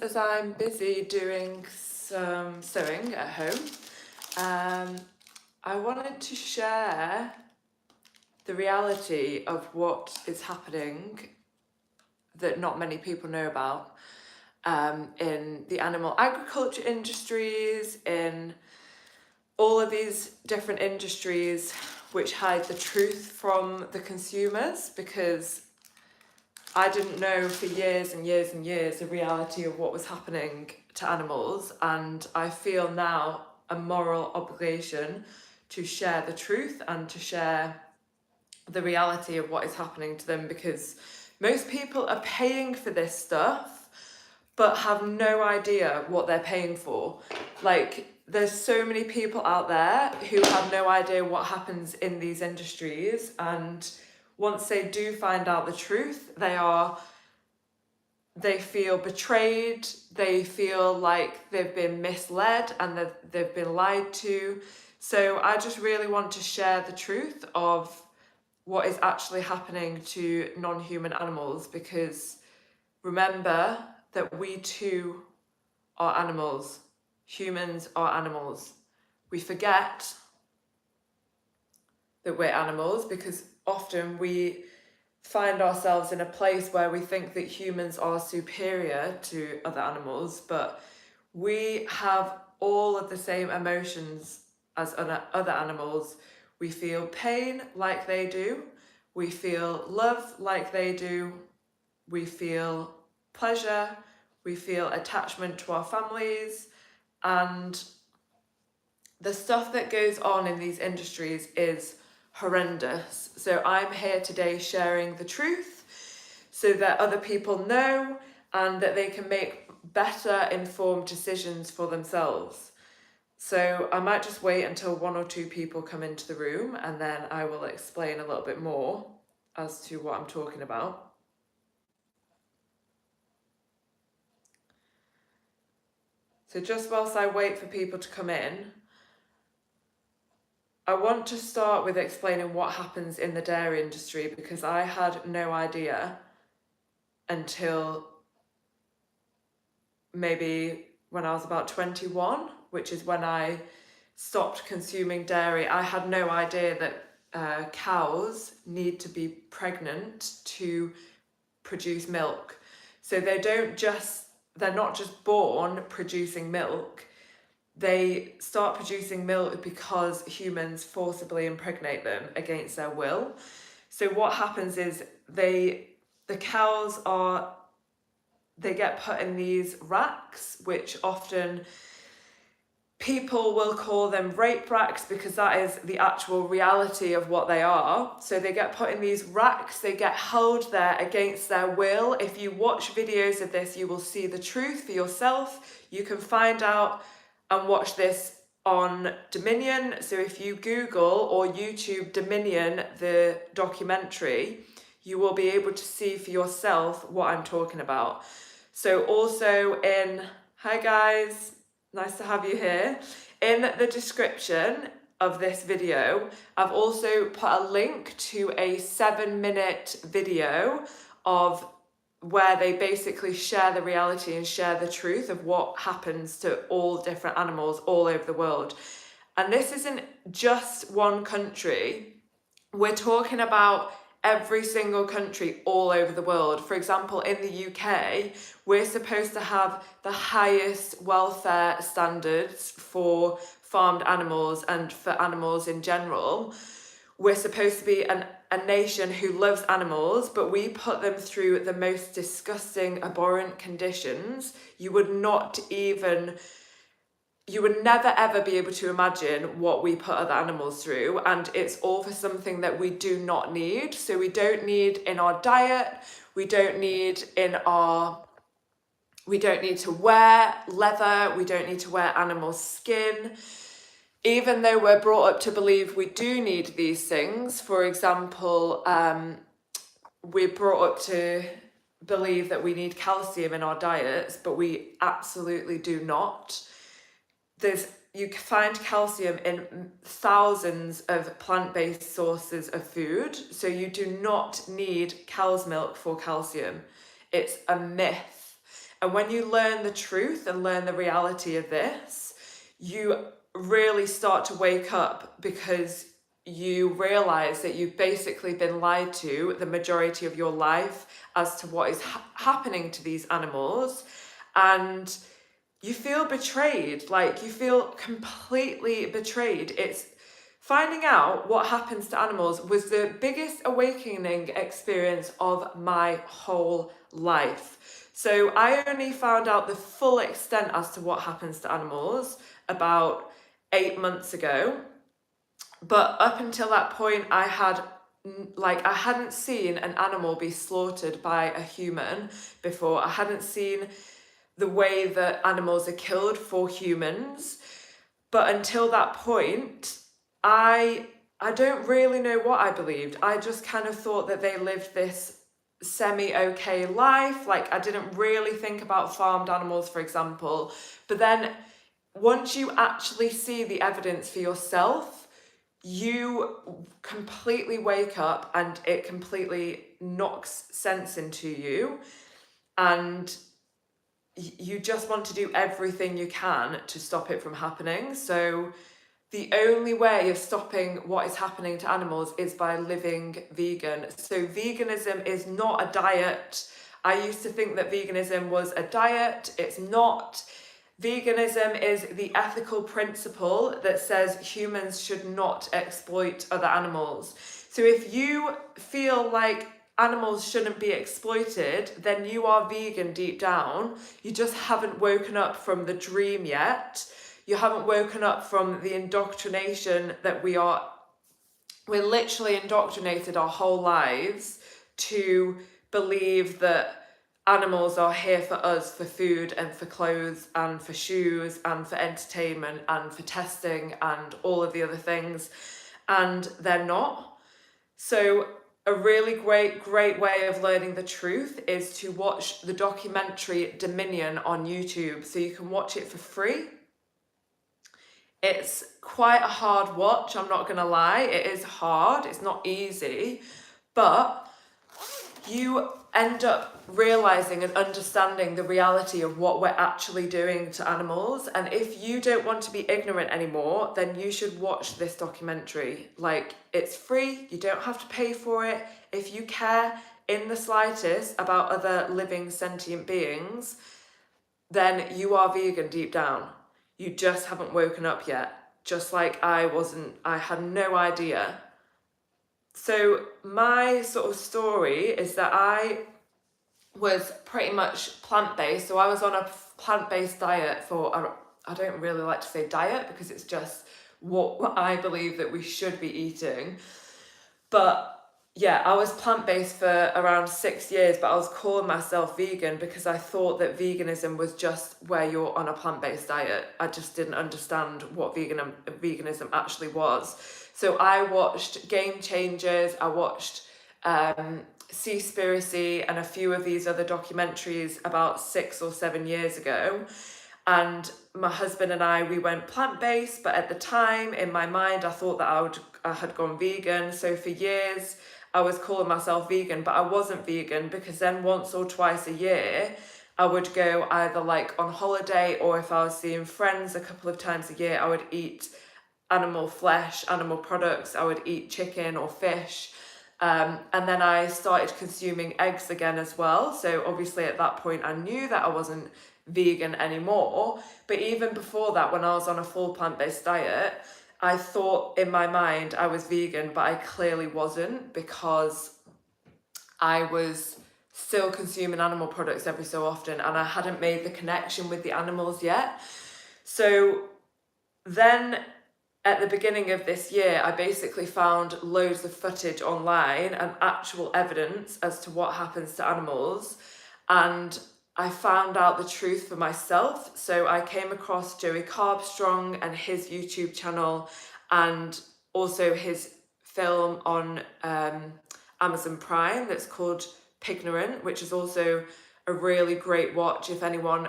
as I'm busy doing some sewing at home, I wanted to share the reality of what is happening that not many people know about in the animal agriculture industries, in all of these different industries which hide the truth from the consumers, because I didn't know for years and years and years the reality of what was happening to animals, and I feel now a moral obligation to share the truth and to share the reality of what is happening to them, because most people are paying for this stuff but have no idea what they're paying for. Like, there's so many people out there who have no idea what happens in these industries, and once they do find out the truth, they feel betrayed, they feel like they've been misled and that they've been lied to. So I just really want to share the truth of what is actually happening to non-human animals, because remember that we too are animals. Humans are animals. We forget that we're animals because often we find ourselves in a place where we think that humans are superior to other animals, but we have all of the same emotions as other animals. We feel pain like they do. We feel love like they do. We feel pleasure. We feel attachment to our families. And the stuff that goes on in these industries is horrendous. So I'm here today sharing the truth so that other people know and that they can make better informed decisions for themselves. So I might just wait until 1 or 2 people come into the room, and then I will explain a little bit more as to what I'm talking about. So just whilst I wait for people to come in, I want to start with explaining what happens in the dairy industry, because I had no idea until maybe when I was about 21, which is when I stopped consuming dairy. I had no idea that cows need to be pregnant to produce milk. So they're not just born producing milk. They start producing milk because humans forcibly impregnate them against their will. So what happens is the cows they get put in these racks, which often people will call them rape racks, because that is the actual reality of what they are. So they get put in these racks, they get held there against their will. If you watch videos of this, you will see the truth for yourself. You can find out and watch this on Dominion. So if you Google or YouTube Dominion, the documentary, you will be able to see for yourself what I'm talking about. So also hi guys, nice to have you here. In the description of this video, I've also put a link to a 7-minute video of where they basically share the reality and share the truth of what happens to all different animals all over the world. And this isn't just one country. We're talking about every single country all over the world. For example, in the UK, we're supposed to have the highest welfare standards for farmed animals and for animals in general. We're supposed to be a nation who loves animals, but we put them through the most disgusting, abhorrent conditions. You would never ever be able to imagine what we put other animals through, and it's all for something that we do not need. So we don't need in our diet, we don't need to wear leather, we don't need to wear animal skin. Even though we're brought up to believe we do need these things, for example, we're brought up to believe that we need calcium in our diets, but we absolutely do not. You can find calcium in thousands of plant-based sources of food, so you do not need cow's milk for calcium. It's a myth. And when you learn the truth and learn the reality of this, you really start to wake up, because you realize that you've basically been lied to the majority of your life as to what is happening to these animals. And you feel betrayed, like you feel completely betrayed. It's finding out what happens to animals was the biggest awakening experience of my whole life. So I only found out the full extent as to what happens to animals about 8 months ago. But up until that point, I hadn't seen an animal be slaughtered by a human before. I hadn't seen the way that animals are killed for humans. But until that point, I don't really know what I believed. I just kind of thought that they lived this semi-okay life. Like, I didn't really think about farmed animals, for example. But then once you actually see the evidence for yourself, you completely wake up and it completely knocks sense into you, and you just want to do everything you can to stop it from happening. So the only way of stopping what is happening to animals is by living vegan. So veganism is not a diet. I used to think that veganism was a diet. It's not. Veganism is the ethical principle that says humans should not exploit other animals. So if you feel like animals shouldn't be exploited, then you are vegan deep down. You just haven't woken up from the dream yet. You haven't woken up from the indoctrination that we're literally indoctrinated our whole lives to believe that animals are here for us, for food and for clothes and for shoes and for entertainment and for testing and all of the other things, and they're not. So a really great way of learning the truth is to watch the documentary Dominion on YouTube. So you can watch it for free. It's quite a hard watch, I'm not gonna lie. It is hard, it's not easy, but you end up realizing and understanding the reality of what we're actually doing to animals. And if you don't want to be ignorant anymore, then you should watch this documentary. Like, it's free, you don't have to pay for it. If you care in the slightest about other living sentient beings, then you are vegan deep down. You just haven't woken up yet. Just like I had no idea. So my sort of story is that I was pretty much plant-based. So I was on a plant-based diet for, I don't really like to say diet because it's just what I believe that we should be eating. But yeah, I was plant-based for around 6 years, but I was calling myself vegan because I thought that veganism was just where you're on a plant-based diet. I just didn't understand what veganism actually was. So I watched Game Changers, I watched Seaspiracy and a few of these other documentaries about 6 or 7 years ago. And my husband and I, we went plant-based, but at the time in my mind, I thought that I had gone vegan. So for years, I was calling myself vegan, but I wasn't vegan because then once or twice a year, I would go either like on holiday, or if I was seeing friends a couple of times a year, I would eat animal flesh, animal products. I would eat chicken or fish. And then I started consuming eggs again as well. So obviously at that point, I knew that I wasn't vegan anymore. But even before that, when I was on a full plant-based diet, I thought in my mind I was vegan, but I clearly wasn't, because I was still consuming animal products every so often and I hadn't made the connection with the animals yet. So then at the beginning of this year, I basically found loads of footage online and actual evidence as to what happens to animals. And I found out the truth for myself. So I came across Joey Carbstrong and his YouTube channel, and also his film on Amazon Prime that's called Pignorant, which is also a really great watch if anyone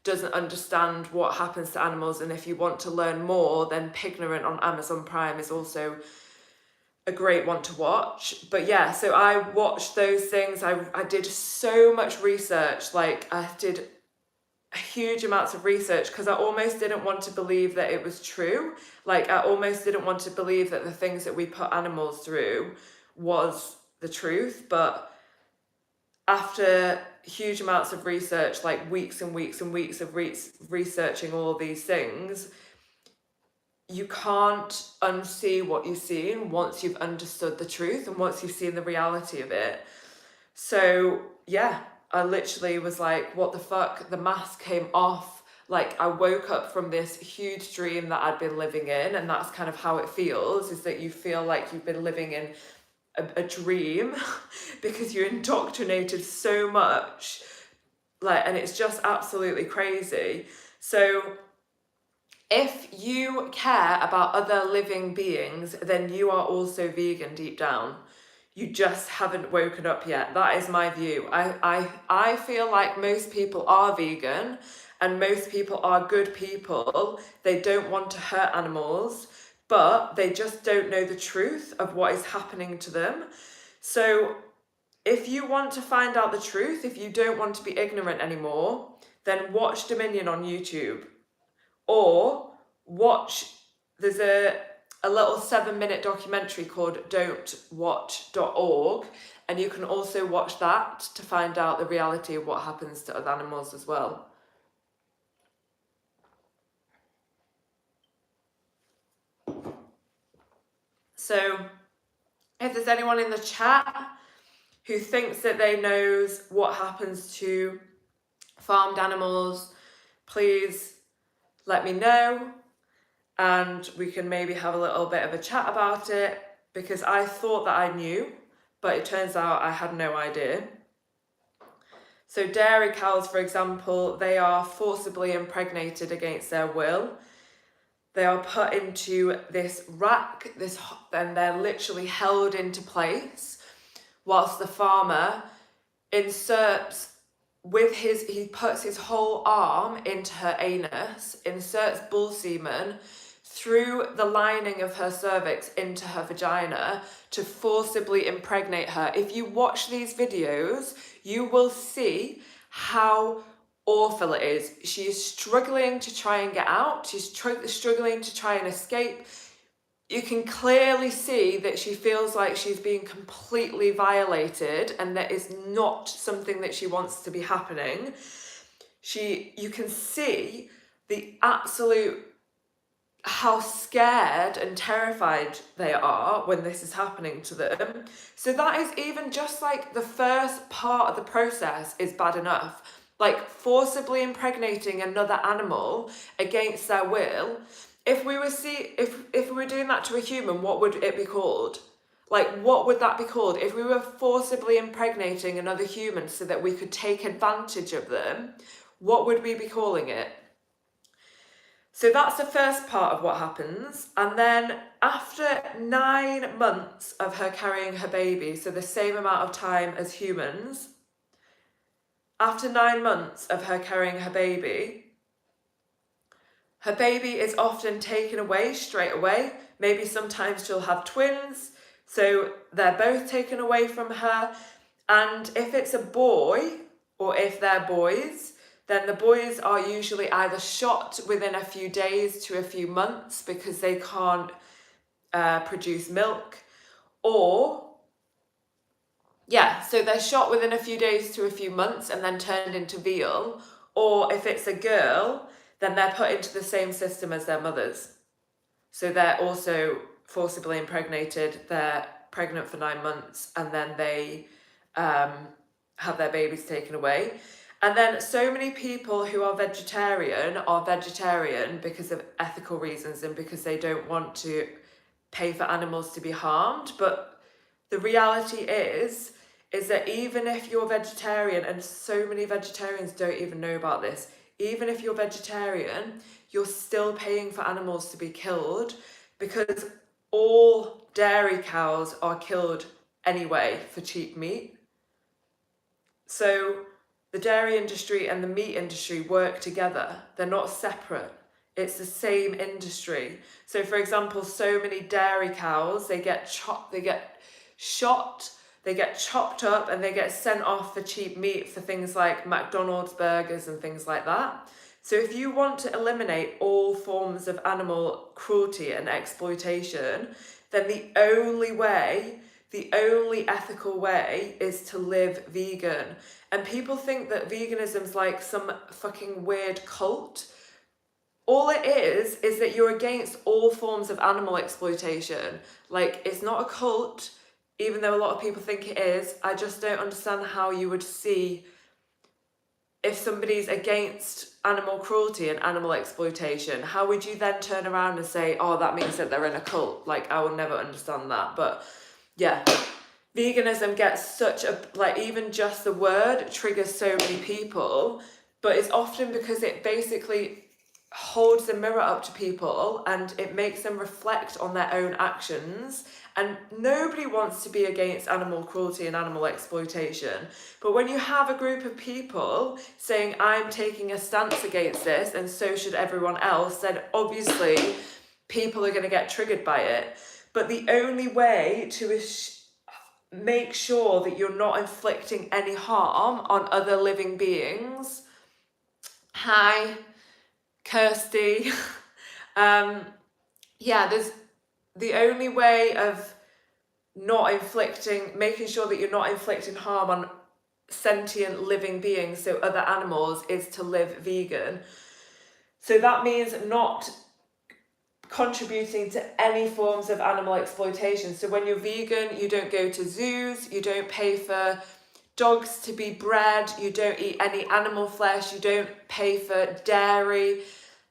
doesn't understand what happens to animals, and if you want to learn more, then Pignorant on Amazon Prime is also a great one to watch. But yeah, so I watched those things. I did so much research. Like, I did huge amounts of research because I almost didn't want to believe that it was true. Like, I almost didn't want to believe that the things that we put animals through was the truth. But after huge amounts of research, like weeks and weeks and weeks of researching all these things, you can't unsee what you've seen once you've understood the truth and once you've seen the reality of it. So yeah, I literally was like, what the fuck? The mask came off. Like, I woke up from this huge dream that I'd been living in, and that's kind of how it feels, is that you feel like you've been living in a dream because you're indoctrinated so much, like, and it's just absolutely crazy. So if you care about other living beings, then you are also vegan deep down. You just haven't woken up yet. That is my view. I feel like most people are vegan and most people are good people. They don't want to hurt animals, but they just don't know the truth of what is happening to them. So if you want to find out the truth, if you don't want to be ignorant anymore, then watch Dominion on YouTube. Or there's a little 7-minute documentary called don'twatch.org, and you can also watch that to find out the reality of what happens to other animals as well. So if there's anyone in the chat who thinks that they knows what happens to farmed animals, please let me know, and we can maybe have a little bit of a chat about it, because I thought that I knew, but it turns out I had no idea. So dairy cows, for example, they are forcibly impregnated against their will. They are put into this rack, and they're literally held into place whilst the farmer inserts he puts his whole arm into her anus, inserts bull semen through the lining of her cervix into her vagina to forcibly impregnate her. If you watch these videos, you will see how awful it is. She is struggling to try and get out. She's struggling to try and escape. You can clearly see that she feels like she's being completely violated, and that is not something that she wants to be happening. You can see the absolute, how scared and terrified they are when this is happening to them. So that is even just like the first part of the process is bad enough. Like, forcibly impregnating another animal against their will. If we were doing that to a human, what would it be called? Like, what would that be called? If we were forcibly impregnating another human so that we could take advantage of them, what would we be calling it? So that's the first part of what happens. And then after 9 months of her carrying her baby, so the same amount of time as humans, after 9 months of her carrying her baby is often taken away straight away. Maybe sometimes she'll have twins, so they're both taken away from her. And if it's a boy, or if they're boys, then the boys are usually either shot within a few days to a few months because they can't produce milk, so they're shot within a few days to a few months and then turned into veal. Or if it's a girl, then they're put into the same system as their mothers. So they're also forcibly impregnated, they're pregnant for 9 months, and then they have their babies taken away. And then so many people who are vegetarian because of ethical reasons and because they don't want to pay for animals to be harmed. But the reality is that even if you're vegetarian, and so many vegetarians don't even know about this, even if you're vegetarian, you're still paying for animals to be killed, because all dairy cows are killed anyway for cheap meat. So the dairy industry and the meat industry work together. They're not separate. It's the same industry. So for example, so many dairy cows, they get shot They get chopped up and they get sent off for cheap meat for things like McDonald's burgers and things like that. So if you want to eliminate all forms of animal cruelty and exploitation, then the only ethical way is to live vegan. And people think that veganism's like some fucking weird cult. All it is that you're against all forms of animal exploitation. Like, it's not a cult, even though a lot of people think it is. I just don't understand how you would see, if somebody's against animal cruelty and animal exploitation, how would you then turn around and say, oh, that means that they're in a cult? Like, I will never understand that. But yeah, veganism gets such a, like, even just the word triggers so many people, but it's often because it basically holds the mirror up to people and it makes them reflect on their own actions. And nobody wants to be against animal cruelty and animal exploitation. But when you have a group of people saying, I'm taking a stance against this and so should everyone else, then obviously people are going to get triggered by it. But the only way to make sure that you're not inflicting any harm on other living beings. Hi, Kirsty. There's the only way of making sure that you're not inflicting harm on sentient living beings, so other animals, is to live vegan. So that means not contributing to any forms of animal exploitation. So when you're vegan, you don't go to zoos, you don't pay for dogs to be bred, you don't eat any animal flesh, you don't pay for dairy.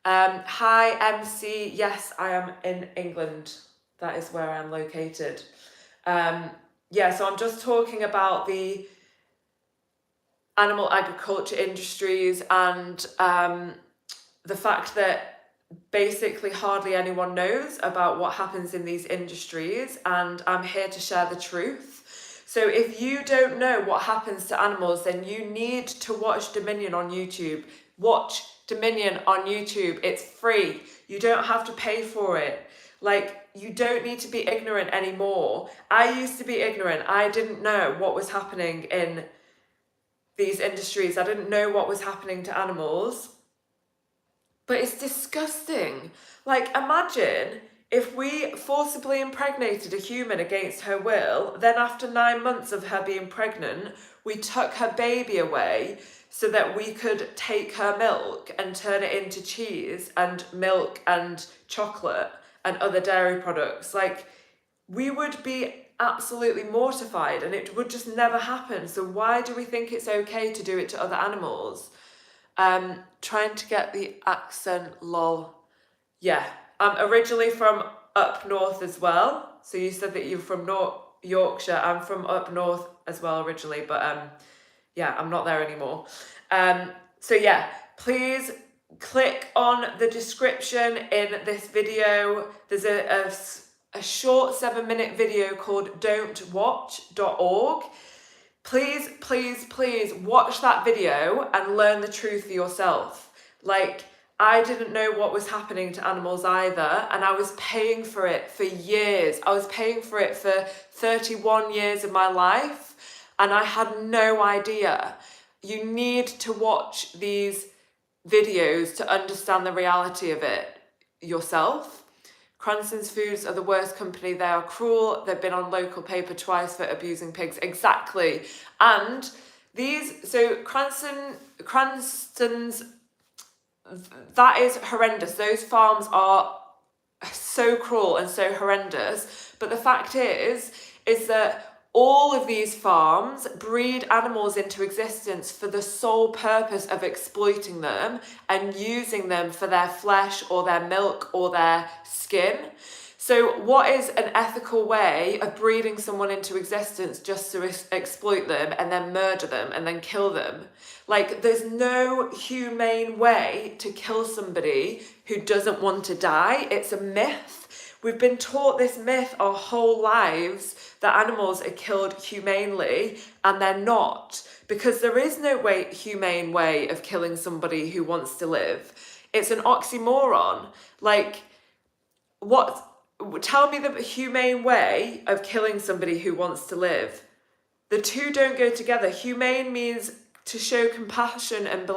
Hi MC, yes, I am in England. That is where I'm located. So I'm just talking about the animal agriculture industries and the fact that basically hardly anyone knows about what happens in these industries, and I'm here to share the truth. So if you don't know what happens to animals, then you need to watch Dominion on YouTube. Watch Dominion on YouTube. It's free. You don't have to pay for it. Like, you don't need to be ignorant anymore. I used to be ignorant. I didn't know what was happening in these industries. I didn't know what was happening to animals. But it's disgusting. Like, imagine if we forcibly impregnated a human against her will, then after 9 months of her being pregnant, we took her baby away so that we could take her milk and turn it into cheese and milk and chocolate and other dairy products. Like, we would be absolutely mortified and it would just never happen. So why do we think it's okay to do it to other animals? Trying to get the accent, lol. Yeah, I'm originally from up north as well. So you said that you're from Yorkshire. I'm from up north as well originally, but I'm not there anymore. Please click on the description in this video. There's a short 7-minute video called don'twatch.org. Please watch that video and learn the truth for yourself. Like, I didn't know what was happening to animals either, and I was paying for it for years. I was paying for it for 31 years of my life, and I had no idea. You need to watch these videos to understand the reality of it yourself. Cranston's Foods are the worst company. They are cruel. They've been on local paper twice for abusing pigs. Exactly. And Cranston's, that is horrendous. Those farms are so cruel and so horrendous. But the fact is that all of these farms breed animals into existence for the sole purpose of exploiting them and using them for their flesh or their milk or their skin. So what is an ethical way of breeding someone into existence just to exploit them and then murder them and then kill them? Like, there's no humane way to kill somebody who doesn't want to die. It's a myth. We've been taught this myth our whole lives, that animals are killed humanely, and they're not, because there is no humane way of killing somebody who wants to live. It's an oxymoron. Like, tell me the humane way of killing somebody who wants to live. The two don't go together. Humane means to show compassion and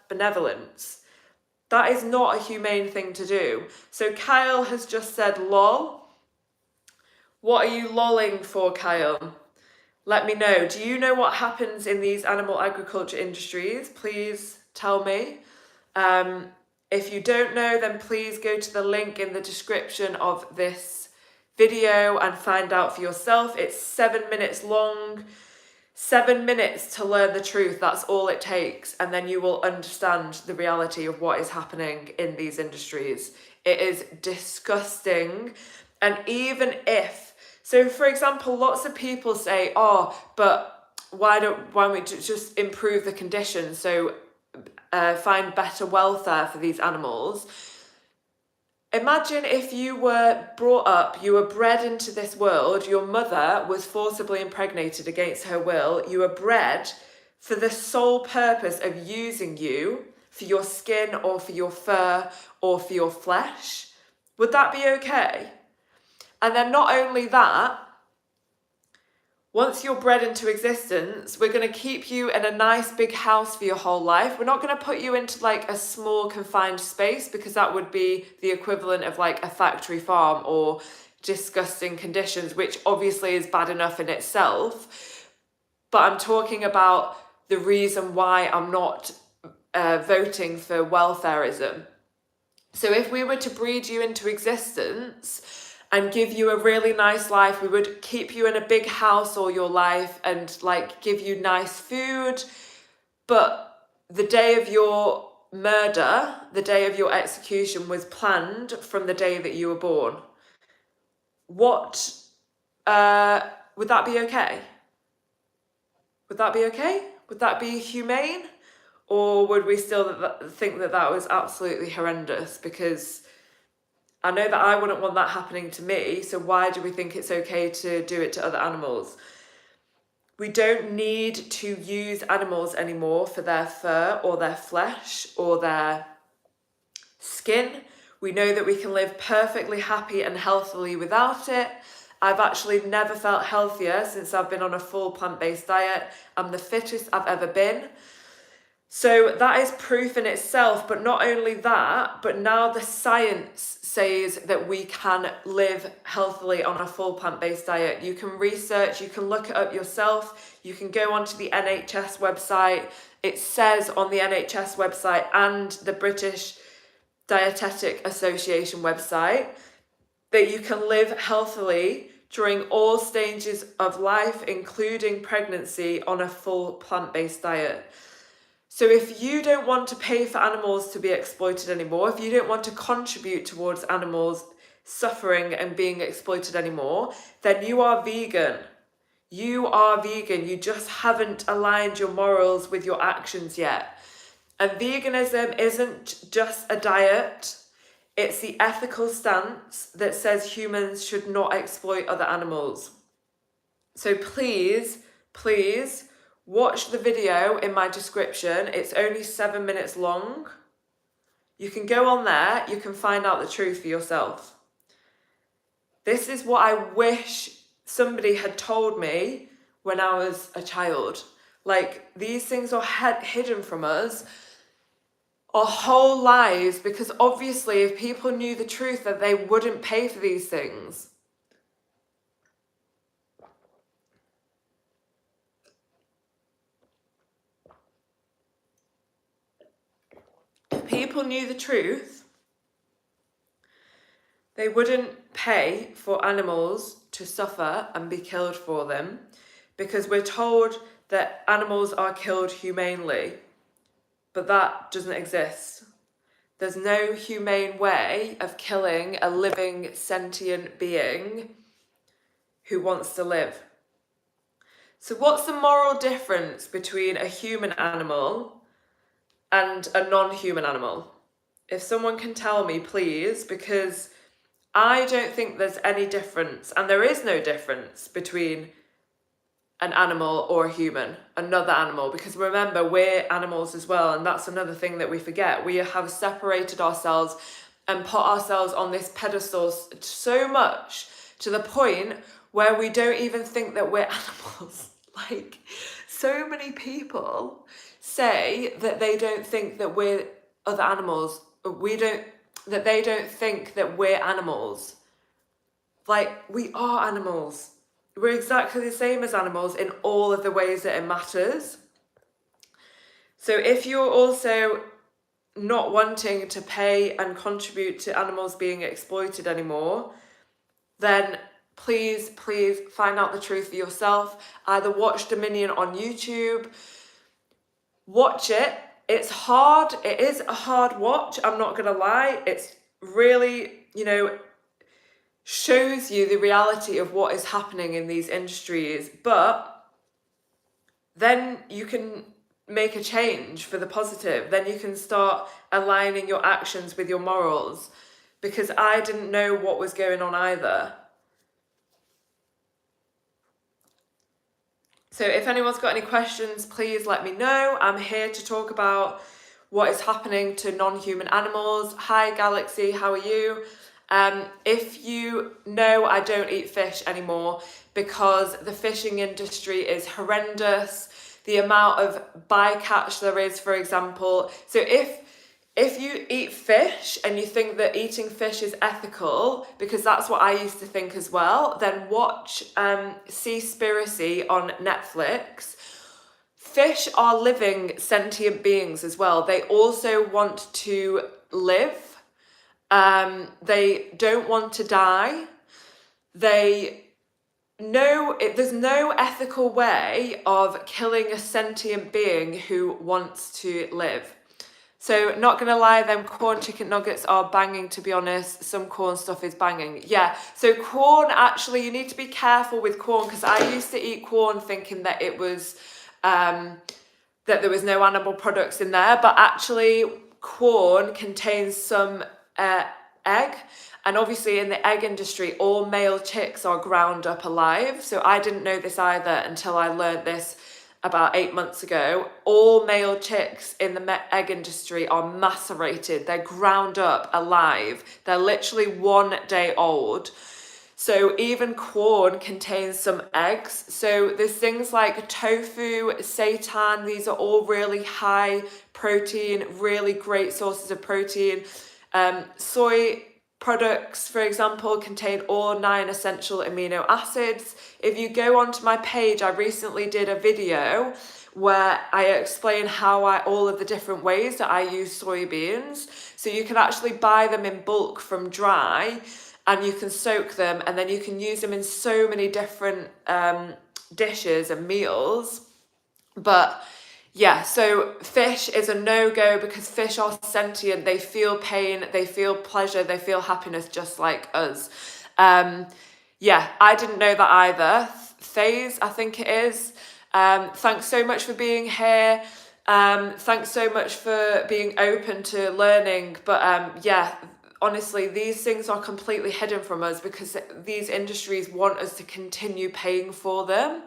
benevolence. That is not a humane thing to do. So Kyle has just said lol. What are you lolling for, Kyle? Let me know. Do you know what happens in these animal agriculture industries? Please tell me. If you don't know, then please go to the link in the description of this video and find out for yourself. It's 7 minutes long. 7 minutes to learn the truth. That's all it takes. And then you will understand the reality of what is happening in these industries. It is disgusting. And even if, so for example, lots of people say, oh, but why don't we just improve the conditions? So find better welfare for these animals. Imagine if you were brought up, you were bred into this world, your mother was forcibly impregnated against her will, you were bred for the sole purpose of using you for your skin or for your fur or for your flesh. Would that be okay? And then not only that, once you're bred into existence, we're going to keep you in a nice big house for your whole life. We're not going to put you into like a small confined space, because that would be the equivalent of like a factory farm or disgusting conditions, which obviously is bad enough in itself. But I'm talking about the reason why I'm not voting for welfareism. So if we were to breed you into existence and give you a really nice life, we would keep you in a big house all your life and like give you nice food. But the day of your murder, the day of your execution was planned from the day that you were born. What, would that be okay? Would that be okay? Would that be humane? Or would we still think that that was absolutely horrendous? Because I know that I wouldn't want that happening to me, so why do we think it's okay to do it to other animals? We don't need to use animals anymore for their fur or their flesh or their skin. We know that we can live perfectly happy and healthily without it. I've actually never felt healthier since I've been on a full plant-based diet. I'm the fittest I've ever been. So that is proof in itself, but not only that, but now the science says that we can live healthily on a full plant-based diet. You can research, you can look it up yourself, you can go onto the NHS website. It says on the NHS website and the British Dietetic Association website that you can live healthily during all stages of life, including pregnancy, on a full plant-based diet. So if you don't want to pay for animals to be exploited anymore, if you don't want to contribute towards animals suffering and being exploited anymore, then you are vegan. You are vegan. You just haven't aligned your morals with your actions yet. And veganism isn't just a diet. It's the ethical stance that says humans should not exploit other animals. So please, please, watch the video in my description. It's only 7 minutes long. You can go on there, you can find out the truth for yourself. This is what I wish somebody had told me when I was a child. Like, these things are hidden from us our whole lives, because obviously if people knew the truth, that they wouldn't pay for these things. People knew the truth, they wouldn't pay for animals to suffer and be killed for them, because we're told that animals are killed humanely, but that doesn't exist. There's no humane way of killing a living, sentient being who wants to live. So what's the moral difference between a human animal and a non-human animal? If someone can tell me, please, because I don't think there's any difference, and there is no difference between an animal or a human, another animal, because remember, we're animals as well, and that's another thing that we forget. We have separated ourselves and put ourselves on this pedestal so much to the point where we don't even think that we're animals. Like, so many people say that they don't think that we're other animals. That they don't think that we're animals. Like, we are animals. We're exactly the same as animals in all of the ways that it matters. So if you're also not wanting to pay and contribute to animals being exploited anymore, then please find out the truth for yourself. Either watch Dominion on YouTube, watch it. It's hard. It is a hard watch, I'm not gonna lie. It's really, shows you the reality of what is happening in these industries, but then you can make a change for the positive. Then you can start aligning your actions with your morals, because I didn't know what was going on either. So if anyone's got any questions, please let me know. I'm here to talk about what is happening to non-human animals. Hi Galaxy, how are you? If you know, I don't eat fish anymore because the fishing industry is horrendous. The amount of bycatch there is, for example. So if you eat fish and you think that eating fish is ethical, because that's what I used to think as well, then watch Seaspiracy on Netflix. Fish are living sentient beings as well. They also want to live. They don't want to die. There's no ethical way of killing a sentient being who wants to live. So not gonna lie, them corn chicken nuggets are banging, to be honest. Some corn stuff is banging. Yeah, so corn, actually, you need to be careful with corn, because I used to eat corn thinking that it was, that there was no animal products in there, but actually corn contains some egg. And obviously in the egg industry, all male chicks are ground up alive. So I didn't know this either until I learned this about 8 months ago. All male chicks in the egg industry are macerated. They're ground up alive. They're literally 1 day old. So even corn contains some eggs. So there's things like tofu, seitan. These are all really high protein, really great sources of protein. Soy products, for example, contain all 9 essential amino acids. If you go onto my page, I recently did a video where I explain all of the different ways that I use soybeans. So you can actually buy them in bulk from dry, and you can soak them, and then you can use them in so many different dishes and meals. But yeah, so fish is a no-go because fish are sentient. They feel pain, they feel pleasure, they feel happiness just like us. Yeah, I didn't know that either. Faze, I think it is. Thanks so much for being here. Thanks so much for being open to learning. But yeah, honestly, these things are completely hidden from us because these industries want us to continue paying for them.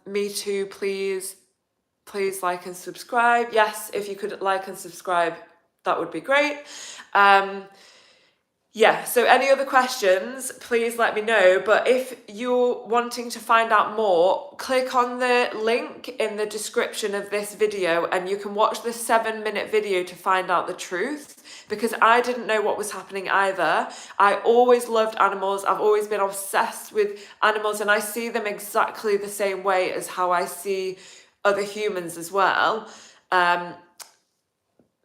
Me too, please like and subscribe. Yes, if you could like and subscribe, that would be great. Yeah, so any other questions, please let me know. But if you're wanting to find out more, click on the link in the description of this video and you can watch the 7-minute video to find out the truth, because I didn't know what was happening either. I always loved animals. I've always been obsessed with animals, and I see them exactly the same way as how I see other humans as well.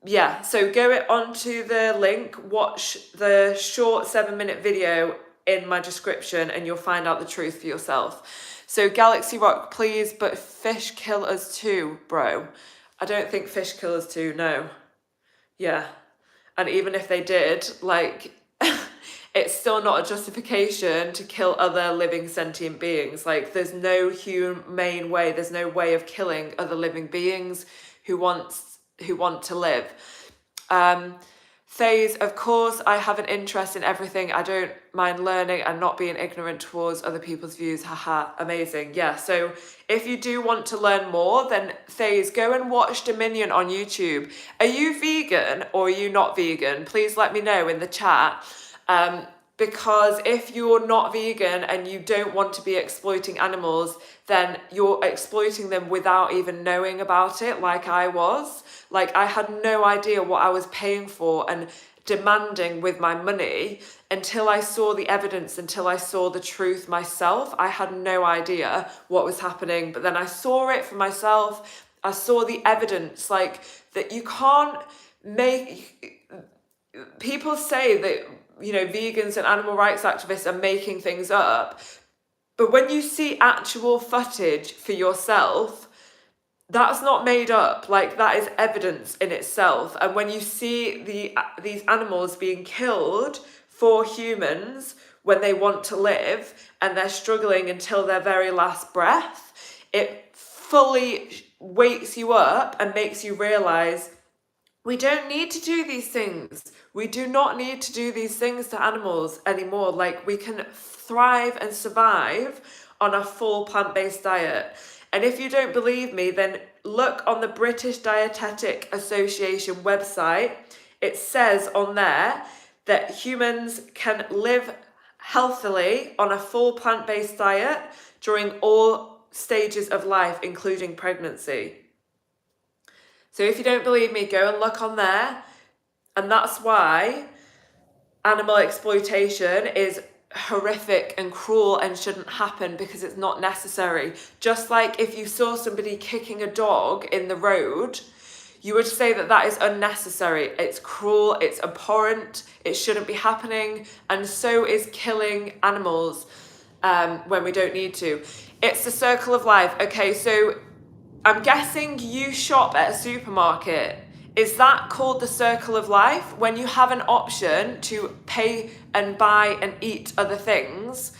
Yeah, so go onto the link, watch the short 7-minute video in my description, and you'll find out the truth for yourself. So Galaxy Rock, please, but fish kill us too, bro. I don't think fish kill us too, no. Yeah, and even if they did, like, it's still not a justification to kill other living sentient beings. Like, there's no humane way, there's no way of killing other living beings who want to live. Faze, of course, I have an interest in everything. I don't mind learning and not being ignorant towards other people's views. Haha, amazing. Yeah, so if you do want to learn more, then Faze, go and watch Dominion on YouTube. Are you vegan or are you not vegan? Please let me know in the chat. because if you're not vegan and you don't want to be exploiting animals, then you're exploiting them without even knowing about it, like I was. Like, I had no idea what I was paying for and demanding with my money until I saw the evidence, until I saw the truth myself. I had no idea what was happening, but then I saw it for myself. I saw the evidence, like, that you can't make... People say that, you know, vegans and animal rights activists are making things up, but when you see actual footage for yourself, that's not made up. Like, that is evidence in itself. And when you see these animals being killed for humans when they want to live and they're struggling until their very last breath, it fully wakes you up and makes you realize we don't need to do these things. We do not need to do these things to animals anymore. Like, we can thrive and survive on a full plant-based diet. And if you don't believe me, then look on the British Dietetic Association website. It says on there that humans can live healthily on a full plant-based diet during all stages of life, including pregnancy. So if you don't believe me, go and look on there. And that's why animal exploitation is horrific and cruel and shouldn't happen, because it's not necessary. Just like if you saw somebody kicking a dog in the road, you would say that that is unnecessary. It's cruel, it's abhorrent, it shouldn't be happening, and so is killing animals when we don't need to. It's the circle of life. Okay, so I'm guessing you shop at a supermarket. Is that called the circle of life? When you have an option to pay and buy and eat other things,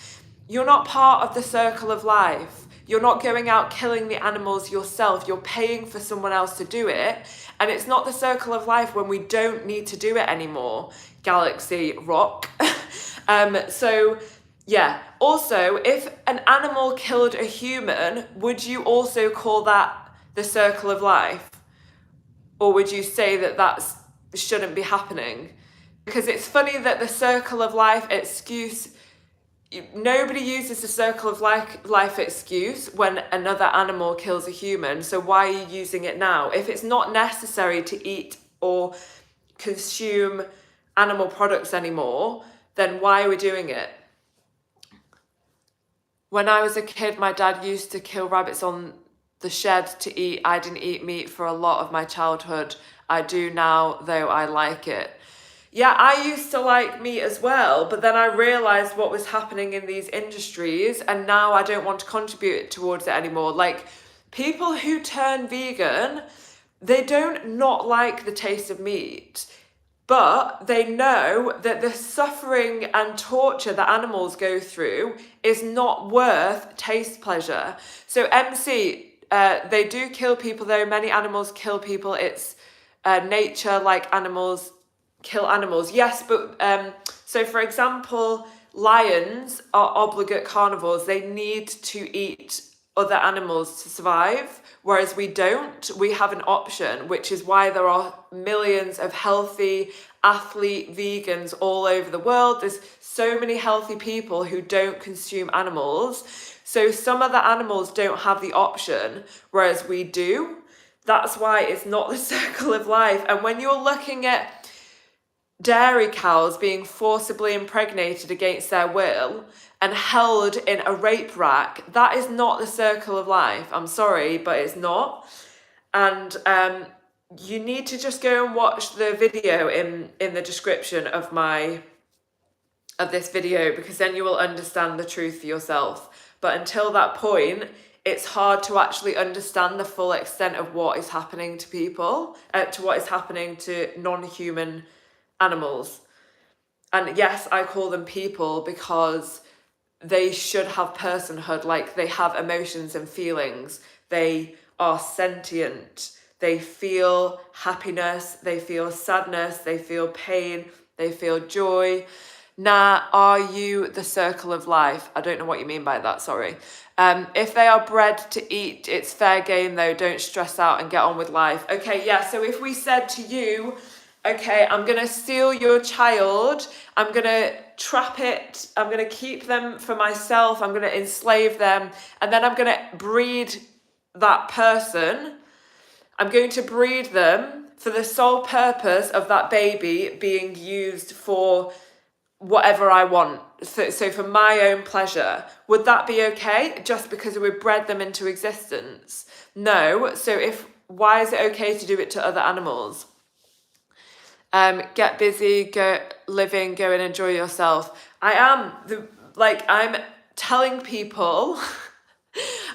you're not part of the circle of life. You're not going out killing the animals yourself. You're paying for someone else to do it. And it's not the circle of life when we don't need to do it anymore. Galaxy rock. So yeah. Also, if an animal killed a human, would you also call that the circle of life? Or would you say that that shouldn't be happening? Because it's funny that the circle of life excuse, nobody uses the circle of life excuse when another animal kills a human. So why are you using it now? If it's not necessary to eat or consume animal products anymore, then why are we doing it? When I was a kid, my dad used to kill rabbits on the shed to eat. I didn't eat meat for a lot of my childhood. I do now, though I like it. Yeah, I used to like meat as well, but then I realised what was happening in these industries, and now I don't want to contribute towards it anymore. Like, people who turn vegan, they don't not like the taste of meat, but they know that the suffering and torture that animals go through is not worth taste pleasure. So MC, they do kill people though. Many animals kill people. It's nature, like animals kill animals. Yes, but so for example, lions are obligate carnivores. They need to eat other animals to survive, whereas we don't. We have an option, which is why there are millions of healthy athlete vegans all over the world. There's so many healthy people who don't consume animals. So some other animals don't have the option, whereas we do. That's why it's not the circle of life. And when you're looking at dairy cows being forcibly impregnated against their will and held in a rape rack, that is not the circle of life. I'm sorry, but it's not. And you need to just go and watch the video in the description of this video, because then you will understand the truth for yourself. But until that point, it's hard to actually understand the full extent of what is happening to people, to what is happening to non-human animals. And yes, I call them people because they should have personhood, like they have emotions and feelings. They are sentient. They feel happiness, they feel sadness, they feel pain, they feel joy. Nah, are you the circle of life? I don't know what you mean by that, sorry. If they are bred to eat, it's fair game though, don't stress out and get on with life. Okay, yeah, so if we said to you, okay, I'm going to steal your child, I'm going to trap it, I'm going to keep them for myself, I'm going to enslave them, and then I'm going to breed that person. I'm going to breed them for the sole purpose of that baby being used for whatever I want. So for my own pleasure. Would that be okay? Just because we bred them into existence? No. So why is it okay to do it to other animals? Get busy, go living, go and enjoy yourself. I'm telling people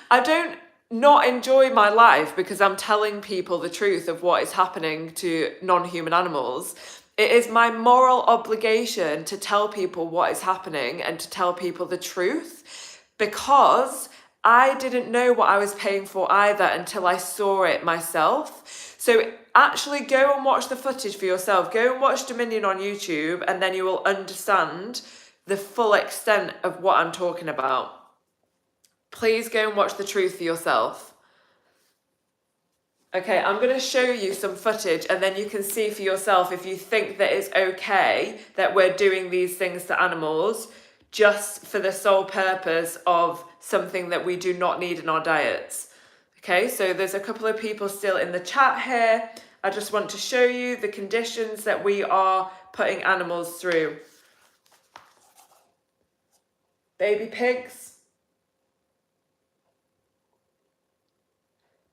I don't not enjoy my life because I'm telling people the truth of what is happening to non-human animals. It is my moral obligation to tell people what is happening and to tell people the truth, because I didn't know what I was paying for either until I saw it myself. So actually go and watch the footage for yourself. Go and watch Dominion on YouTube, and then you will understand the full extent of what I'm talking about. Please go and watch the truth for yourself. Okay, I'm going to show you some footage, and then you can see for yourself if you think that it's okay that we're doing these things to animals just for the sole purpose of something that we do not need in our diets. Okay, so there's a couple of people still in the chat here. I just want to show you the conditions that we are putting animals through. Baby pigs.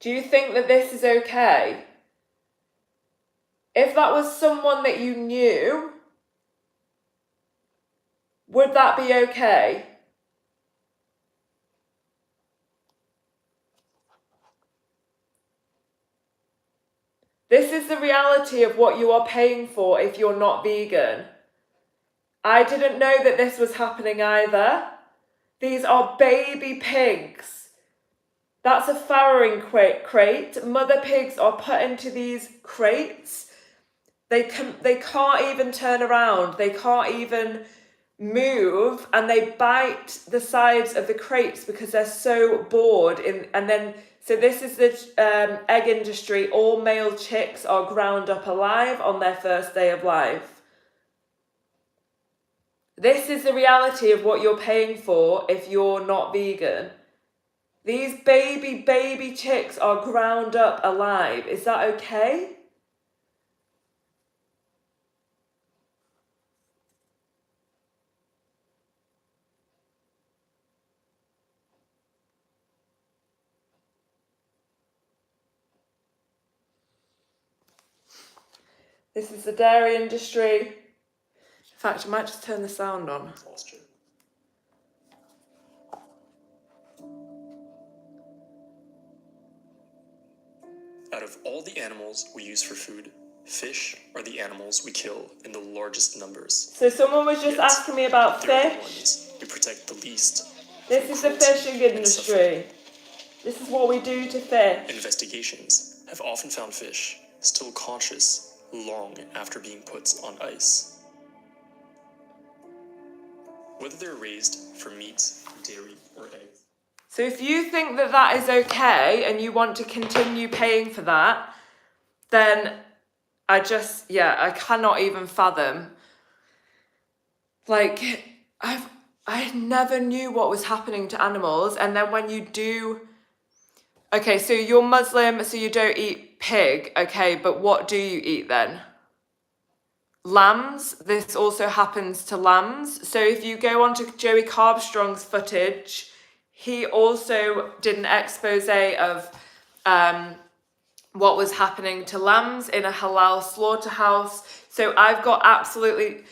Do you think that this is okay? If that was someone that you knew, would that be okay? This is the reality of what you are paying for if you're not vegan. I didn't know that this was happening either. These are baby pigs. That's a farrowing crate. Mother pigs are put into these crates. They can't even turn around. They can't even move, and they bite the sides of the crates because they're so bored. So this is the egg industry. All male chicks are ground up alive on their first day of life. This is the reality of what you're paying for if you're not vegan. These baby chicks are ground up alive. Is that okay? This is the dairy industry. In fact, I might just turn the sound on. Out of all the animals we use for food, fish are the animals we kill in the largest numbers. So someone was just asking me about They're the fish. ones we protect the least. This is the fishing industry. This is what we do to fish. Investigations have often found fish still conscious long after being put on ice. Whether they're raised for meat, dairy, or eggs. So if you think that that is okay and you want to continue paying for that, then I cannot even fathom. Like, I never knew what was happening to animals, and then when you do... Okay, so you're Muslim, so you don't eat pig, okay, but what do you eat then? Lambs. This also happens to lambs. So if you go onto Joey Carbstrong's footage, he also did an expose of what was happening to lambs in a halal slaughterhouse. So I've got absolutely,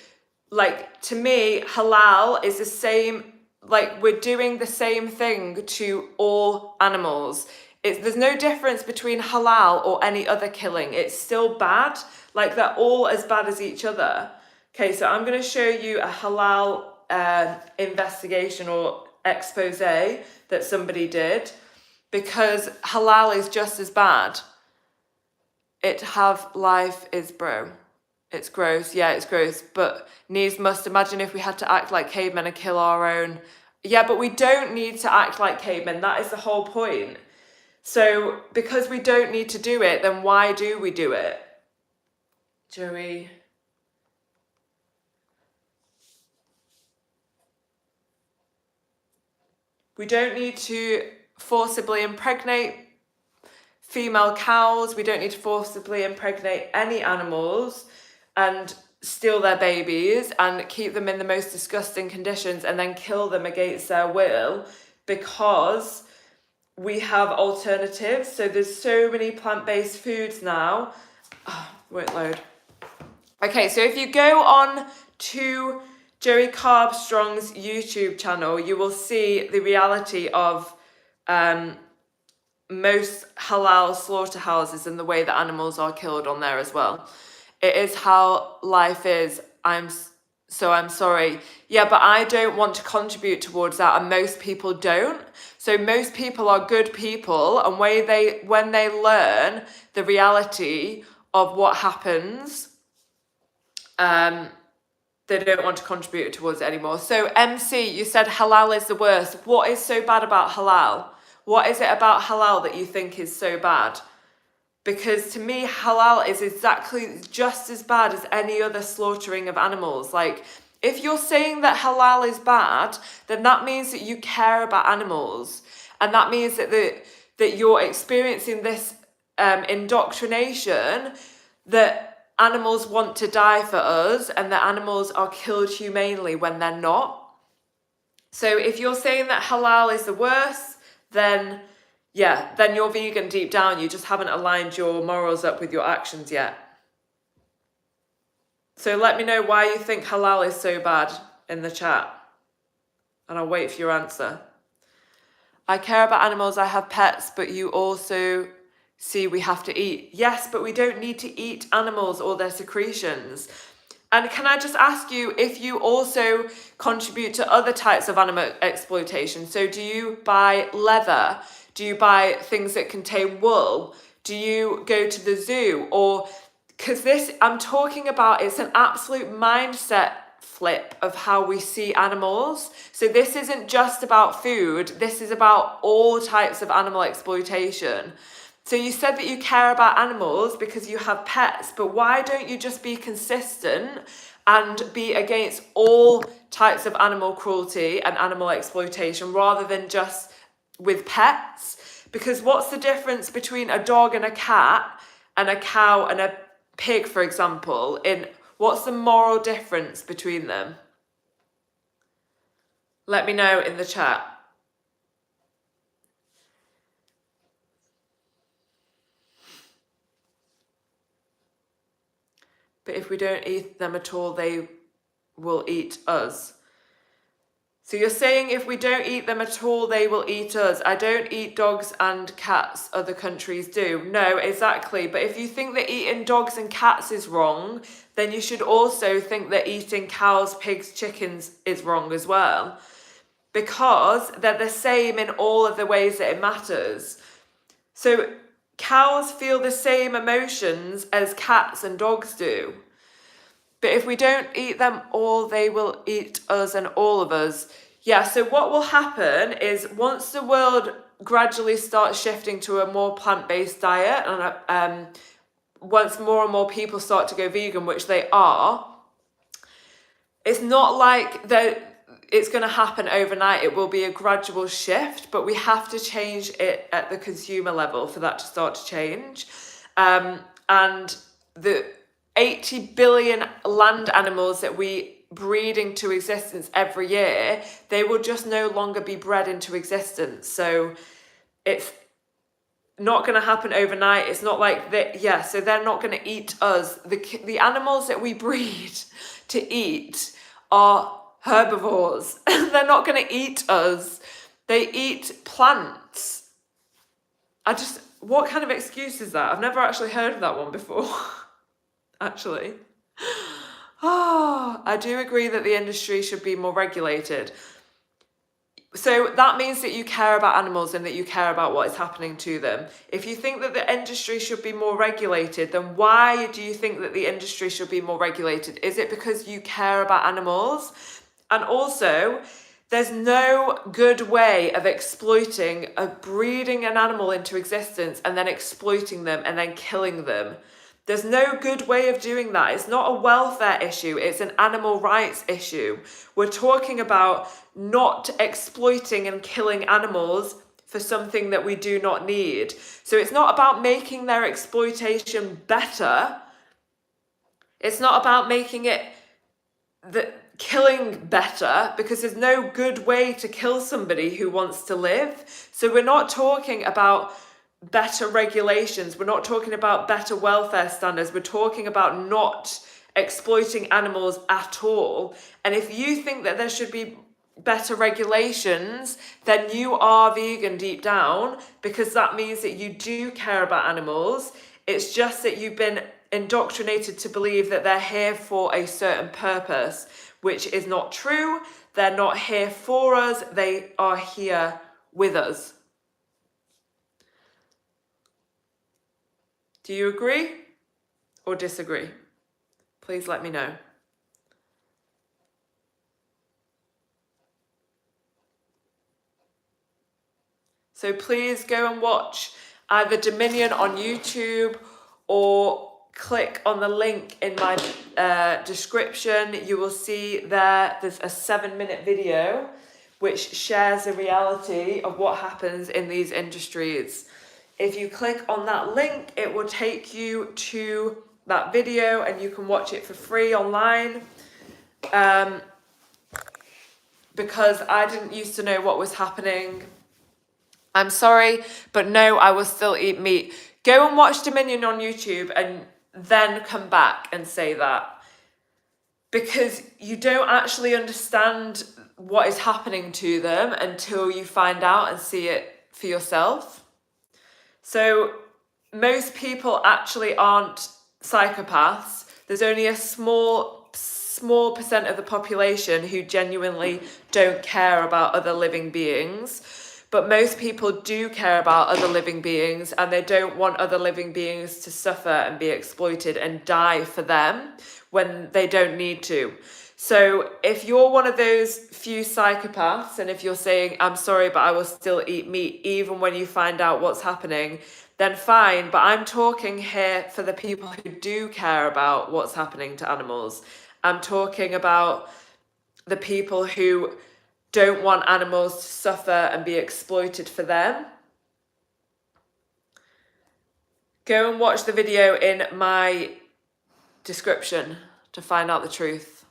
to me, halal is the same, we're doing the same thing to all animals. There's no difference between halal or any other killing. It's still bad. They're all as bad as each other. Okay, so I'm going to show you a halal investigation or expose that somebody did, because halal is just as bad. It have life is bro. It's gross. Yeah, it's gross. But needs must imagine if we had to act like cavemen and kill our own. Yeah, but we don't need to act like cavemen. That is the whole point. So because we don't need to do it, then why do we do it? Joey. We don't need to forcibly impregnate female cows. We don't need to forcibly impregnate any animals and steal their babies and keep them in the most disgusting conditions and then kill them against their will, because we have alternatives. So there's so many plant-based foods now. Oh, won't load. Okay, so if you go on to Joey Carbstrong's YouTube channel, you will see the reality of most halal slaughterhouses and the way that animals are killed on there as well. It is how life is. I'm sorry. Yeah, but I don't want to contribute towards that, and most people don't. So most people are good people, and when they learn the reality of what happens, they don't want to contribute towards it anymore. So MC, you said halal is the worst. What is so bad about halal? What is it about halal that you think is so bad? Because to me, halal is exactly just as bad as any other slaughtering of animals. Like, if you're saying that halal is bad, then that means that you care about animals. And that means that you're experiencing this indoctrination that animals want to die for us and that animals are killed humanely when they're not. So if you're saying that halal is the worst, then yeah, then you're vegan deep down. You just haven't aligned your morals up with your actions yet. So let me know why you think halal is so bad in the chat, and I'll wait for your answer. I care about animals, I have pets, but you also see we have to eat. Yes, but we don't need to eat animals or their secretions. And can I just ask you if you also contribute to other types of animal exploitation? So do you buy leather? Do you buy things that contain wool? Do you go to the zoo? Or, because this, I'm talking about, it's an absolute mindset flip of how we see animals. So this isn't just about food. This is about all types of animal exploitation. So you said that you care about animals because you have pets, but why don't you just be consistent and be against all types of animal cruelty and animal exploitation rather than just with pets? Because what's the difference between a dog and a cat and a cow and a pig, for example? What's the moral difference between them? Let me know in the chat. But if we don't eat them at all, they will eat us. So you're saying if we don't eat them at all, they will eat us. I don't eat dogs and cats, other countries do. No, exactly. But if you think that eating dogs and cats is wrong, then you should also think that eating cows, pigs, chickens is wrong as well. Because they're the same in all of the ways that it matters. So cows feel the same emotions as cats and dogs do. But if we don't eat them all, they will eat us and all of us. Yeah, so what will happen is once the world gradually starts shifting to a more plant-based diet, and once more and more people start to go vegan, which they are, it's not like it's going to happen overnight. It will be a gradual shift, but we have to change it at the consumer level for that to start to change. And the 80 billion land animals that we breed into existence every year, they will just no longer be bred into existence. So it's not going to happen overnight. It's not like that. Yeah, so they're not going to eat us. The animals that we breed to eat are herbivores. They're not going to eat us. They eat plants. What kind of excuse is that? I've never actually heard of that one before. Actually. I do agree that the industry should be more regulated. So that means that you care about animals and that you care about what is happening to them. If you think that the industry should be more regulated, then why do you think that the industry should be more regulated? Is it because you care about animals? And also, there's no good way of breeding an animal into existence and then exploiting them and then killing them. There's no good way of doing that. It's not a welfare issue, it's an animal rights issue. We're talking about not exploiting and killing animals for something that we do not need. So it's not about making their exploitation better. It's not about making it killing better, because there's no good way to kill somebody who wants to live. So we're not talking about better regulations. We're not talking about better welfare standards. We're talking about not exploiting animals at all. And if you think that there should be better regulations, then you are vegan deep down, because that means that you do care about animals. It's just that you've been indoctrinated to believe that they're here for a certain purpose, which is not true. They're not here for us. They are here with us. Do you agree or disagree? Please let me know. So please go and watch either Dominion on YouTube or click on the link in my description. You will see there's a 7-minute video which shares the reality of what happens in these industries. If you click on that link, it will take you to that video and you can watch it for free online. Because I didn't used to know what was happening. I'm sorry, but no, I will still eat meat. Go and watch Dominion on YouTube and then come back and say that. Because you don't actually understand what is happening to them until you find out and see it for yourself. So most people actually aren't psychopaths. There's only a small percent of the population who genuinely don't care about other living beings. But most people do care about other living beings, and they don't want other living beings to suffer and be exploited and die for them when they don't need to. So if you're one of those few psychopaths, and if you're saying, I'm sorry, but I will still eat meat even when you find out what's happening, then fine. But I'm talking here for the people who do care about what's happening to animals. I'm talking about the people who don't want animals to suffer and be exploited for them. Go and watch the video in my description to find out the truth.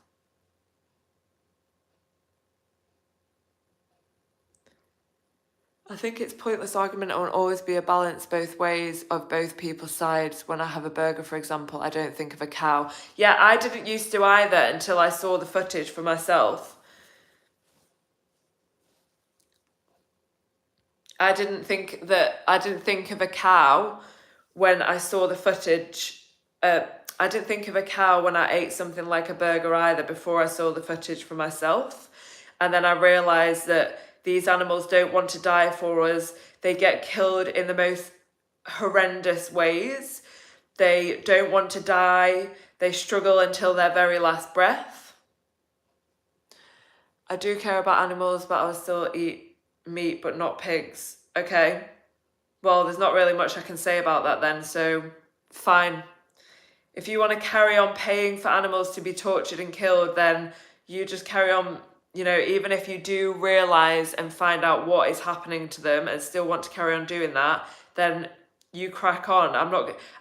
I think it's pointless argument. It will always be a balance both ways of both people's sides. When I have a burger, for example, I don't think of a cow. Yeah, I didn't used to either until I saw the footage for myself. I didn't think of a cow when I saw the footage. I didn't think of a cow when I ate something like a burger either before I saw the footage for myself. And then I realised that these animals don't want to die for us. They get killed in the most horrendous ways. They don't want to die. They struggle until their very last breath. I do care about animals, but I'll still eat meat, but not pigs. Okay. Well, there's not really much I can say about that then, so fine. If you want to carry on paying for animals to be tortured and killed, then you just carry on. You know, even if you do realise and find out what is happening to them and still want to carry on doing that, then you crack on.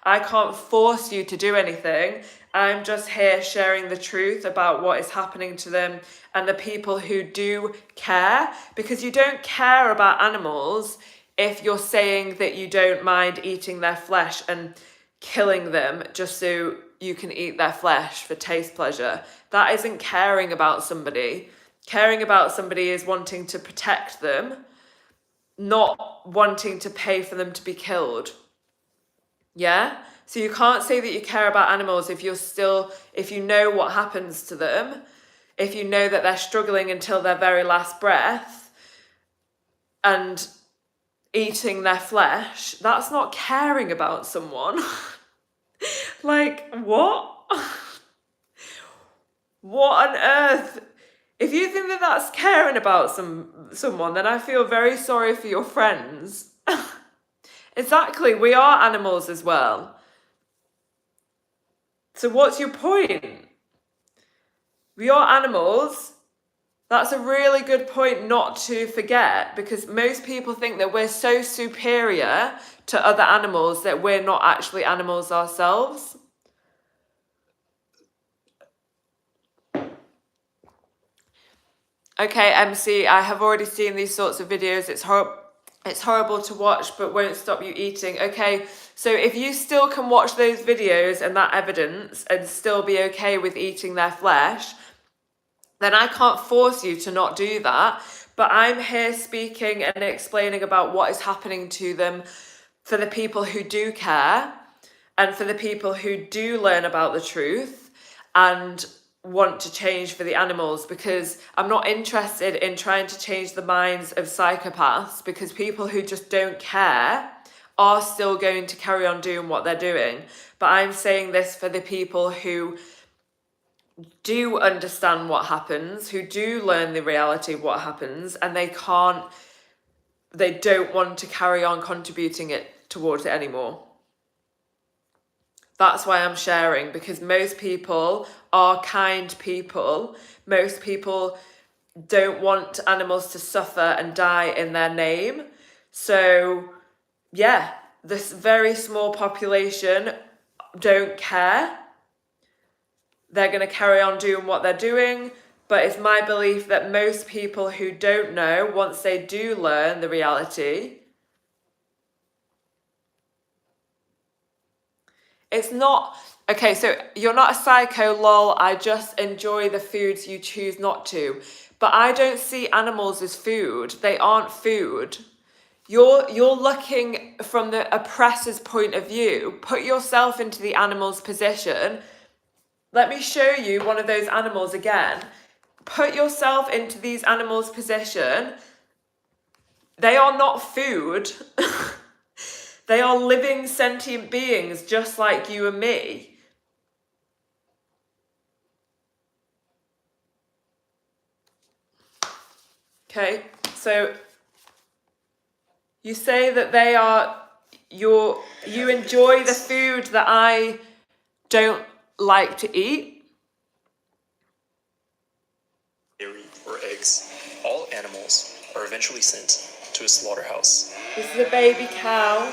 I can't force you to do anything. I'm just here sharing the truth about what is happening to them and the people who do care, because you don't care about animals if you're saying that you don't mind eating their flesh and killing them just so you can eat their flesh for taste pleasure. That isn't caring about somebody. Caring about somebody is wanting to protect them, not wanting to pay for them to be killed. Yeah? So you can't say that you care about animals if you know what happens to them, if you know that they're struggling until their very last breath and eating their flesh. That's not caring about someone. Like, what? What on earth? If you think that that's caring about someone, then I feel very sorry for your friends. Exactly, we are animals as well. So what's your point? We are animals. That's a really good point not to forget, because most people think that we're so superior to other animals that we're not actually animals ourselves. Okay, MC, I have already seen these sorts of videos. It's horrible to watch, but won't stop you eating. Okay, so if you still can watch those videos and that evidence and still be okay with eating their flesh, then I can't force you to not do that. But I'm here speaking and explaining about what is happening to them for the people who do care and for the people who do learn about the truth and want to change for the animals, because I'm not interested in trying to change the minds of psychopaths, because people who just don't care are still going to carry on doing what they're doing. But I'm saying this for the people who do understand what happens, who do learn the reality of what happens, and they don't want to carry on contributing it towards it anymore. That's why I'm sharing, because most people are kind people. Most people don't want animals to suffer and die in their name. So yeah, this very small population don't care. They're going to carry on doing what they're doing, but it's my belief that most people who don't know, once they do learn the reality, it's not, okay, so you're not a psycho, lol, I just enjoy the foods you choose not to. But I don't see animals as food. They aren't food. You're looking from the oppressor's point of view. Put yourself into the animal's position. Let me show you one of those animals again. Put yourself into these animals' position. They are not food. They are living sentient beings just like you and me. Okay, so you say that they are you enjoy the food that I don't like to eat. Dairy or eggs. All animals are eventually sent to a slaughterhouse. This is a baby cow.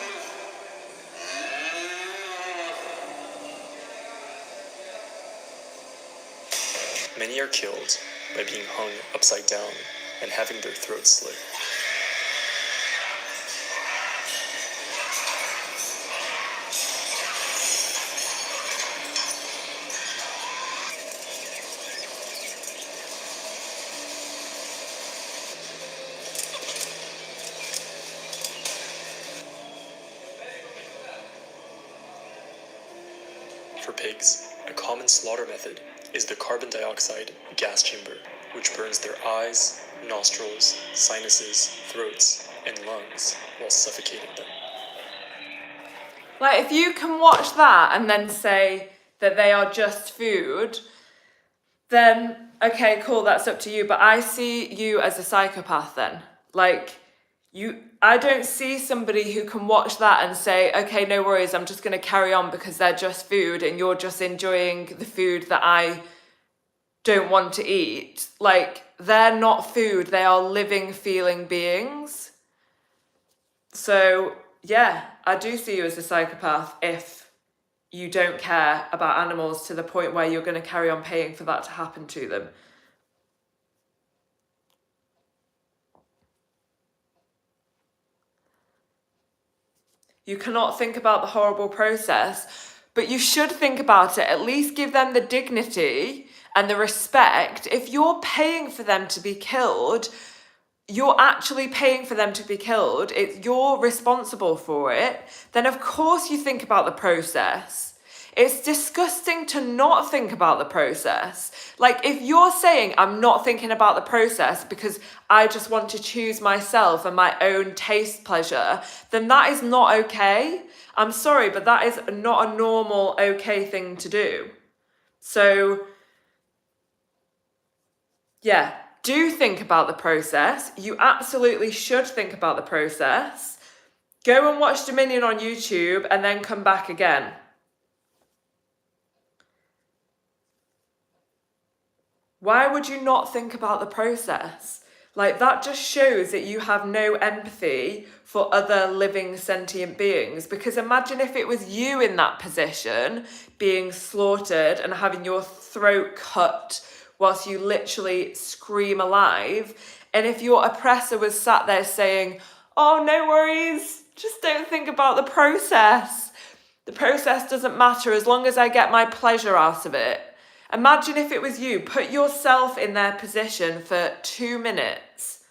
Many are killed by being hung upside down and having their throats slit. For pigs, a common slaughter method is the carbon dioxide gas chamber, which burns their eyes, nostrils, sinuses, throats, and lungs while suffocating them. Like, if you can watch that and then say that they are just food, then okay, cool, that's up to you. But I see you as a psychopath then. Like, I don't see somebody who can watch that and say, okay, no worries, I'm just going to carry on because they're just food and you're just enjoying the food that I don't want to eat. Like, they're not food, they are living, feeling beings. So yeah, I do see you as a psychopath if you don't care about animals to the point where you're going to carry on paying for that to happen to them. You cannot think about the horrible process, but you should think about it. At least give them the dignity and the respect. If you're paying for them to be killed, you're actually paying for them to be killed, you're responsible for it, then of course you think about the process. It's disgusting to not think about the process. Like, if you're saying I'm not thinking about the process because I just want to choose myself and my own taste pleasure, then that is not okay. I'm sorry, but that is not a normal, okay thing to do. So, yeah, do think about the process. You absolutely should think about the process. Go and watch Dominion on YouTube and then come back again. Why would you not think about the process? Like, that just shows that you have no empathy for other living sentient beings. Because imagine if it was you in that position, being slaughtered and having your throat cut whilst you literally scream alive. And if your oppressor was sat there saying, oh, no worries, just don't think about the process. The process doesn't matter as long as I get my pleasure out of it. Imagine if it was you. Put yourself in their position for 2 minutes.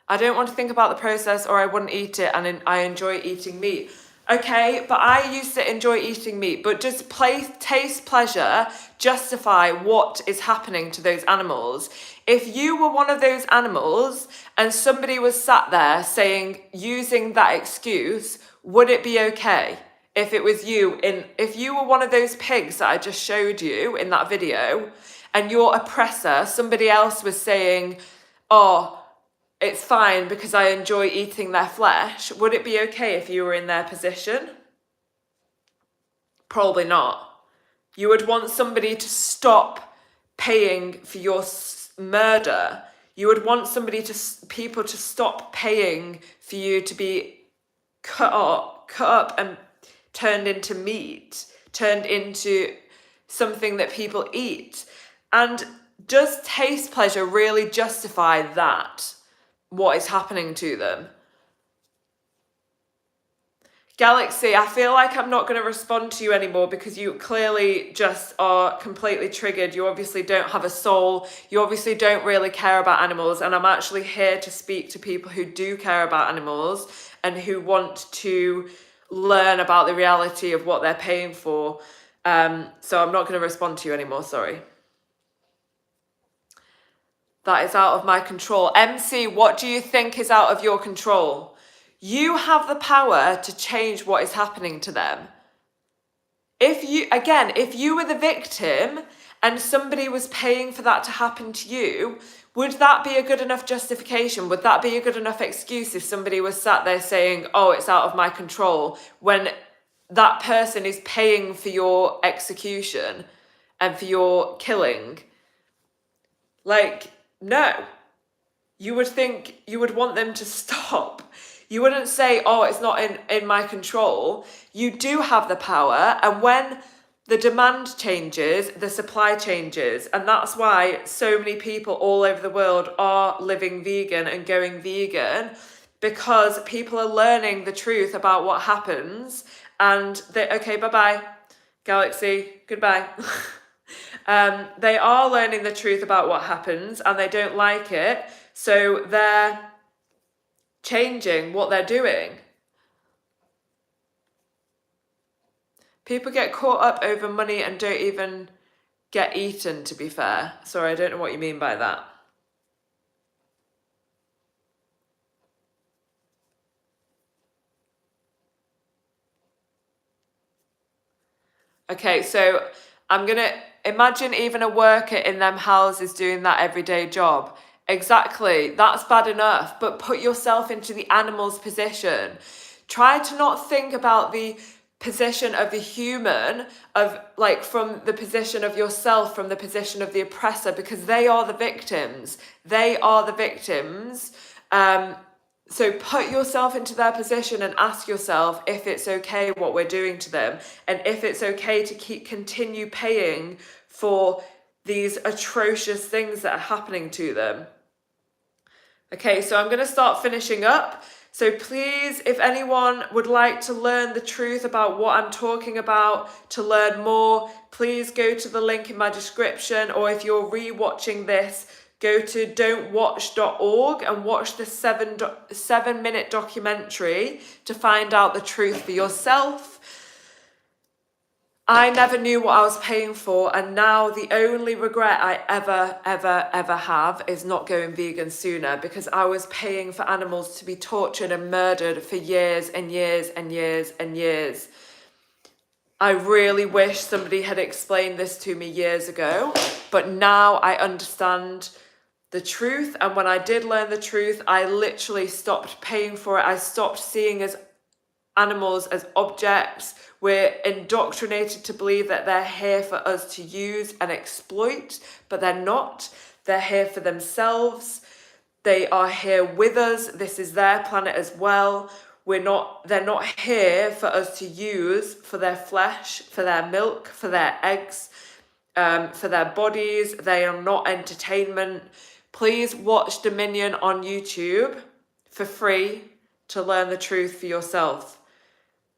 I don't want to think about the process or I wouldn't eat it, and I enjoy eating meat. Okay, but I used to enjoy eating meat, but does taste pleasure justify what is happening to those animals? If you were one of those animals and somebody was sat there using that excuse, would it be okay? If it was you, if you were one of those pigs that I just showed you in that video, and your oppressor, somebody else, was saying, oh, it's fine because I enjoy eating their flesh, would it be okay if you were in their position? Probably not. You would want somebody to stop paying for your murder. You would want people to stop paying for you to be cut up and turned into meat, turned into something that people eat. And does taste pleasure really justify that? What is happening to them? Galaxy, I feel like I'm not going to respond to you anymore because you clearly just are completely triggered. You obviously don't have a soul. You obviously don't really care about animals. And I'm actually here to speak to people who do care about animals and who want to learn about the reality of what they're paying for. So I'm not going to respond to you anymore, sorry. That is out of my control. MC, what do you think is out of your control? You have the power to change what is happening to them. If you were the victim and somebody was paying for that to happen to you, would that be a good enough justification? Would that be a good enough excuse if somebody was sat there saying, oh, it's out of my control, when that person is paying for your execution and for your killing? Like, no. You would want them to stop. You wouldn't say, oh, it's not in my control. You do have the power, and when the demand changes, the supply changes. And that's why so many people all over the world are living vegan and going vegan, because people are learning the truth about what happens. And okay, bye-bye, Galaxy, goodbye. They are learning the truth about what happens and they don't like it. So they're changing what they're doing. People get caught up over money and don't even get eaten, to be fair. Sorry, I don't know what you mean by that. Okay, so I'm going to imagine even a worker in them houses doing that everyday job. Exactly, that's bad enough, but put yourself into the animal's position. Try to not think about the position of the human, from the position of yourself, from the position of the oppressor, because they are the victims. They are the victims. So put yourself into their position and ask yourself if it's okay what we're doing to them, and if it's okay to continue paying for these atrocious things that are happening to them. Okay, so I'm going to start finishing up. So please, if anyone would like to learn the truth about what I'm talking about, to learn more, please go to the link in my description, or if you're re-watching this, go to don'twatch.org and watch the 7-minute documentary to find out the truth for yourself. I never knew what I was paying for, and now the only regret I ever have is not going vegan sooner, because I was paying for animals to be tortured and murdered for years and years and years and years. I really wish somebody had explained this to me years ago, but now I understand the truth, and when I did learn the truth, I literally stopped paying for it. I stopped seeing animals as objects. We're indoctrinated to believe that they're here for us to use and exploit, but they're not. They're here for themselves. They are here with us. This is their planet as well. They're not here for us to use for their flesh, for their milk, for their eggs, for their bodies. They are not entertainment. Please watch Dominion on YouTube for free to learn the truth for yourself.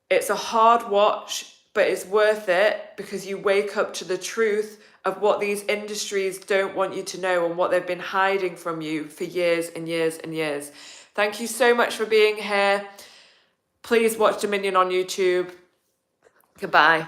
It's a hard watch, but it's worth it because you wake up to the truth of what these industries don't want you to know and what they've been hiding from you for years and years and years. Thank you so much for being here. Please watch Dominion on YouTube. Goodbye.